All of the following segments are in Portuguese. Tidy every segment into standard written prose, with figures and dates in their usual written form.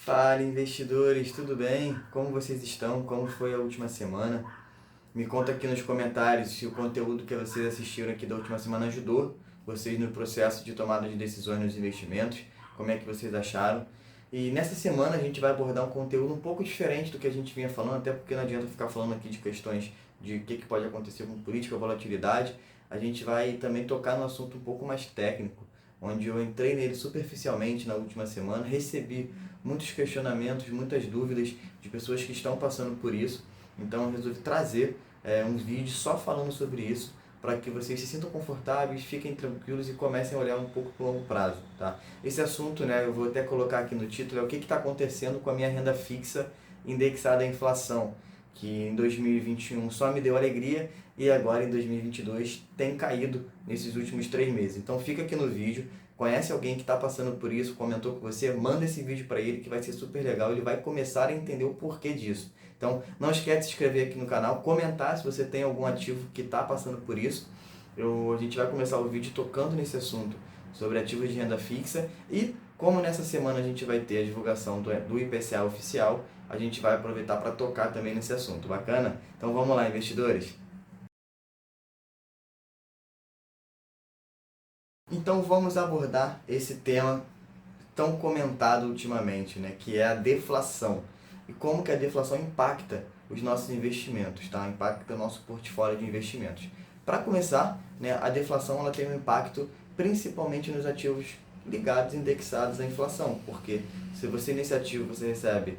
Fala, investidores, tudo bem? Como vocês estão? Como foi a última semana? Me conta aqui nos comentários se o conteúdo que vocês assistiram aqui da última semana ajudou vocês no processo de tomada de decisões nos investimentos, como é que vocês acharam. E nessa semana a gente vai abordar um conteúdo um pouco diferente do que a gente vinha falando, até porque não adianta ficar falando aqui de questões de o que pode acontecer com política, volatilidade. A gente vai também tocar no assunto um pouco mais técnico, onde eu entrei nele superficialmente na última semana, recebi muitos questionamentos, muitas dúvidas de pessoas que estão passando por isso. Então eu resolvi trazer um vídeo só falando sobre isso, para que vocês se sintam confortáveis, fiquem tranquilos e comecem a olhar um pouco para o longo prazo. Tá? Esse assunto, né, eu vou até colocar aqui no título, é o que está acontecendo com a minha renda fixa indexada à inflação, que em 2021 só me deu alegria e agora em 2022 tem caído nesses últimos 3 meses. Então fica aqui no vídeo, conhece alguém que está passando por isso, comentou com você, manda esse vídeo para ele que vai ser super legal, ele vai começar a entender o porquê disso. Então não esquece de se inscrever aqui no canal, comentar se você tem algum ativo que está passando por isso. A gente vai começar o vídeo tocando nesse assunto sobre ativos de renda fixa e como nessa semana a gente vai ter a divulgação do IPCA oficial, a gente vai aproveitar para tocar também nesse assunto. Bacana? Então vamos lá, investidores! Então vamos abordar esse tema tão comentado ultimamente, né, que é a deflação. E como que a deflação impacta os nossos investimentos, tá? Impacta o nosso portfólio de investimentos. Para começar, né, a deflação ela tem um impacto principalmente nos ativos ligados, indexados à inflação, porque se você nesse ativo você recebe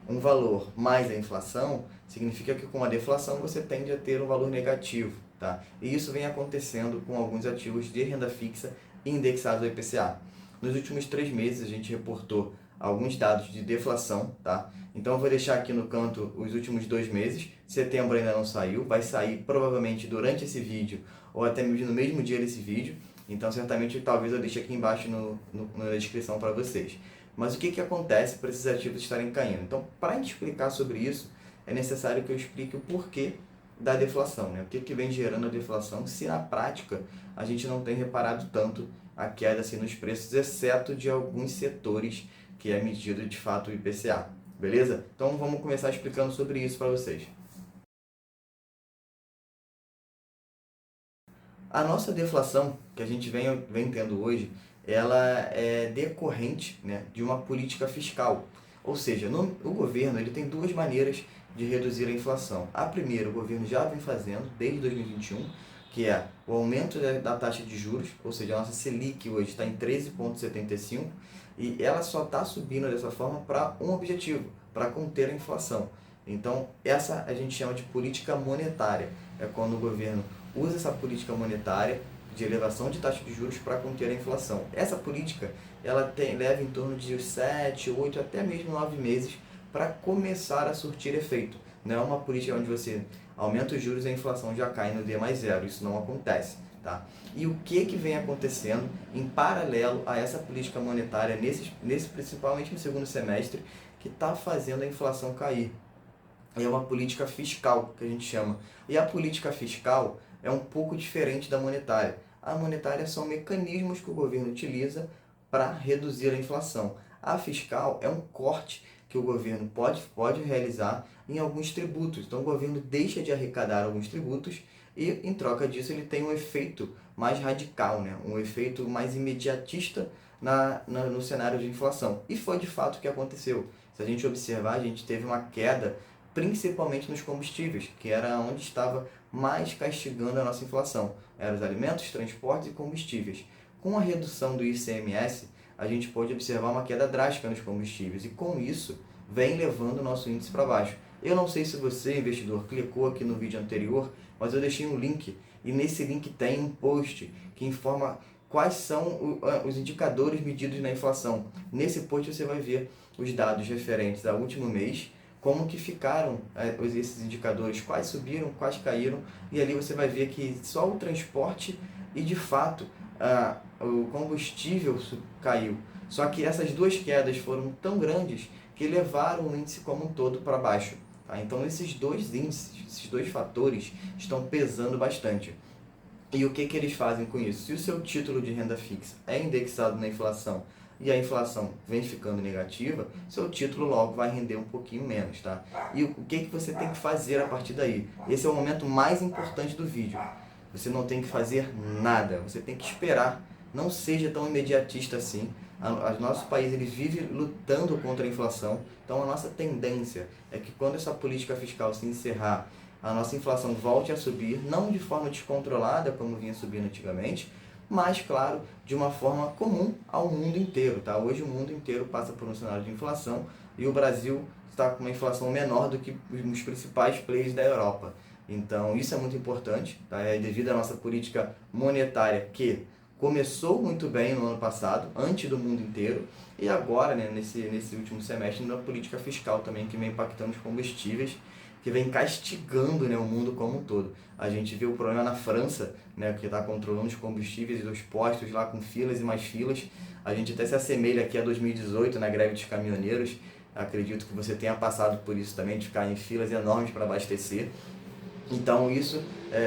um valor mais a inflação, significa que com a deflação você tende a ter um valor negativo, tá? E isso vem acontecendo com alguns ativos de renda fixa indexados ao IPCA. Nos últimos 3 meses a gente reportou alguns dados de deflação, tá? Então eu vou deixar aqui no canto os últimos 2 meses. Setembro ainda não saiu, vai sair provavelmente durante esse vídeo ou até mesmo no mesmo dia desse vídeo. Então certamente talvez eu deixe aqui embaixo na descrição para vocês. Mas o que acontece para esses ativos estarem caindo? Então, para a gente explicar sobre isso, é necessário que eu explique o porquê da deflação, né? O que vem gerando a deflação, se na prática a gente não tem reparado tanto a queda assim, nos preços, exceto de alguns setores que é medido de fato o IPCA, beleza? Então vamos começar explicando sobre isso para vocês. A nossa deflação que a gente vem tendo hoje, ela é decorrente, né, de uma política fiscal. Ou seja, o governo ele tem duas maneiras de reduzir a inflação. A primeira, o governo já vem fazendo desde 2021, que é o aumento da taxa de juros, ou seja, a nossa Selic hoje está em 13,75 e ela só está subindo dessa forma para um objetivo, para conter a inflação. Então, essa a gente chama de política monetária. É quando o governo usa essa política monetária de elevação de taxa de juros para conter a inflação. Essa política leva em torno de 7, 8, até mesmo 9 meses para começar a surtir efeito. Não é uma política onde você aumenta os juros e a inflação já cai no D mais zero. Isso não acontece. Tá? E o que vem acontecendo em paralelo a essa política monetária, principalmente no segundo semestre, que está fazendo a inflação cair? É uma política fiscal, que a gente chama. E a política fiscal é um pouco diferente da monetária. A monetária são mecanismos que o governo utiliza para reduzir a inflação. A fiscal é um corte que o governo pode realizar em alguns tributos. Então o governo deixa de arrecadar alguns tributos e, em troca disso, ele tem um efeito mais radical, né? Um efeito mais imediatista no cenário de inflação. E foi de fato o que aconteceu. Se a gente observar, a gente teve uma queda principalmente nos combustíveis, que era onde estava mais castigando a nossa inflação. Eram os alimentos, transportes e combustíveis. Com a redução do ICMS, a gente pode observar uma queda drástica nos combustíveis e com isso vem levando o nosso índice para baixo. Eu não sei se você, investidor, clicou aqui no vídeo anterior, mas eu deixei um link e nesse link tem um post que informa quais são os indicadores medidos na inflação. Nesse post você vai ver os dados referentes ao último mês, como que ficaram esses indicadores, quais subiram, quais caíram, e ali você vai ver que só o transporte e de fato o combustível caiu. Só que essas duas quedas foram tão grandes que levaram o índice como um todo para baixo. Tá? Então esses dois índices, esses dois fatores estão pesando bastante. E o que eles fazem com isso? Se o seu título de renda fixa é indexado na inflação e a inflação vem ficando negativa, seu título logo vai render um pouquinho menos, tá? E o que você tem que fazer a partir daí? Esse é o momento mais importante do vídeo. Você não tem que fazer nada, você tem que esperar. Não seja tão imediatista assim. O nosso país ele vive lutando contra a inflação, então a nossa tendência é que quando essa política fiscal se encerrar, a nossa inflação volte a subir, não de forma descontrolada como vinha subindo antigamente, mas, claro, de uma forma comum ao mundo inteiro. Tá? Hoje o mundo inteiro passa por um cenário de inflação e o Brasil está com uma inflação menor do que os principais players da Europa. Então isso é muito importante, tá? É devido à nossa política monetária que começou muito bem no ano passado, antes do mundo inteiro, e agora, né, nesse último semestre, na política fiscal também, que vem impactando os combustíveis, que vem castigando, né, o mundo como um todo. A gente vê o problema na França, né, que está controlando os combustíveis e os postos lá com filas e mais filas. A gente até se assemelha aqui a 2018, na greve dos caminhoneiros. Acredito que você tenha passado por isso também, de ficar em filas enormes para abastecer. Então isso,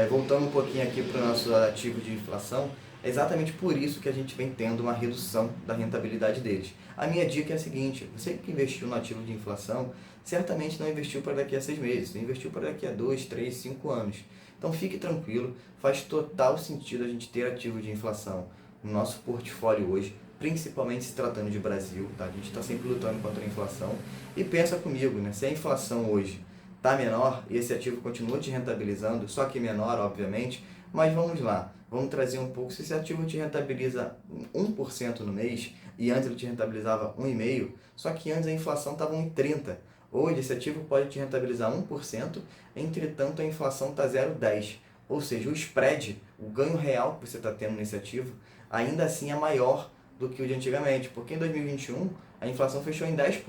voltando um pouquinho aqui para o nosso ativo de inflação, é exatamente por isso que a gente vem tendo uma redução da rentabilidade deles. A minha dica é a seguinte: você que investiu no ativo de inflação, certamente não investiu para daqui a 6 meses, investiu para daqui a 2, 3, 5 anos. Então fique tranquilo, faz total sentido a gente ter ativo de inflação no nosso portfólio hoje, principalmente se tratando de Brasil, tá? A gente está sempre lutando contra a inflação. E pensa comigo, né? Se a inflação hoje está menor e esse ativo continua te rentabilizando, só que menor, obviamente, mas vamos lá, vamos trazer um pouco. Se esse ativo te rentabiliza 1% no mês e antes ele te rentabilizava 1,5%, só que antes a inflação estava 1,30%. Hoje esse ativo pode te rentabilizar 1%, entretanto a inflação está 0,10%. Ou seja, o spread, o ganho real que você está tendo nesse ativo, ainda assim é maior do que o de antigamente, porque em 2021 a inflação fechou em 10%.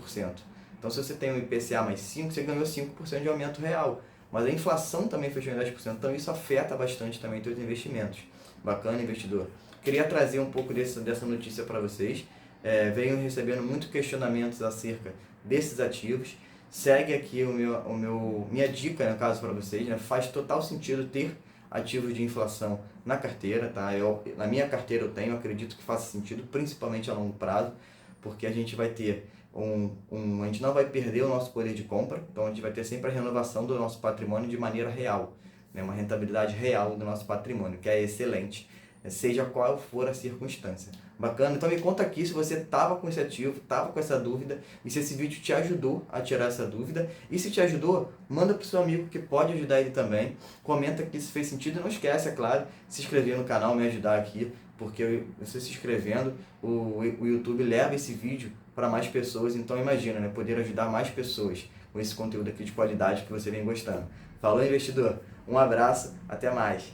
Então, se você tem um IPCA mais 5, você ganhou 5% de aumento real. Mas a inflação também fechou em 10%, então isso afeta bastante também seus investimentos. Bacana, investidor? Queria trazer um pouco dessa notícia para vocês. Venho recebendo muitos questionamentos acerca desses ativos. Segue aqui minha dica, no caso, para vocês. Né? Faz total sentido ter ativos de inflação na carteira. Tá? Na minha carteira eu tenho, acredito que faça sentido, principalmente a longo prazo, porque a gente vai ter a gente não vai perder o nosso poder de compra, então a gente vai ter sempre a renovação do nosso patrimônio de maneira real, né? Uma rentabilidade real do nosso patrimônio, que é excelente, seja qual for a circunstância. Bacana? Então me conta aqui se você estava com esse ativo, estava com essa dúvida, e se esse vídeo te ajudou a tirar essa dúvida. E se te ajudou, manda para o seu amigo que pode ajudar ele também. Comenta aqui se fez sentido e não esquece, é claro, se inscrever no canal, me ajudar aqui, porque você se inscrevendo, o YouTube leva esse vídeo para mais pessoas. Então imagina, né, poder ajudar mais pessoas com esse conteúdo aqui de qualidade que você vem gostando. Falou, investidor? Um abraço, até mais!